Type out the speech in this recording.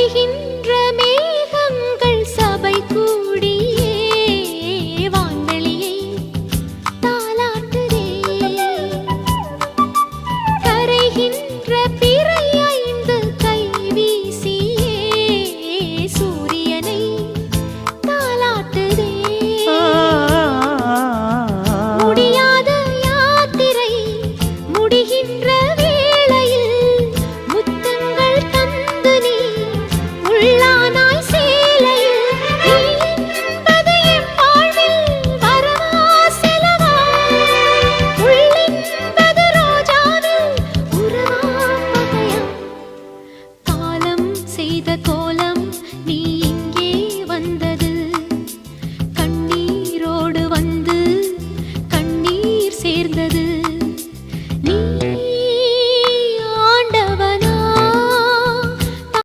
கரைகின்ற மேகங்கள் சபை கூடியே வான்வெளியை தாலாட்டுதே. கரைகின்ற பிறை ஐந்து கை வீசியே சூரியனை தாலாட்டுதே. முடியாத யாத்திரை முடிகின்ற வேளையில் முத்தங்கள் தந்து நீ உள்ளானாய் சேலையில். நீ என்பது என் வாழ்வில் வரவா செலவா? உள்ளென்பது ரோஜாவில் உறவா பகையா? காலம் செய்த கோலம்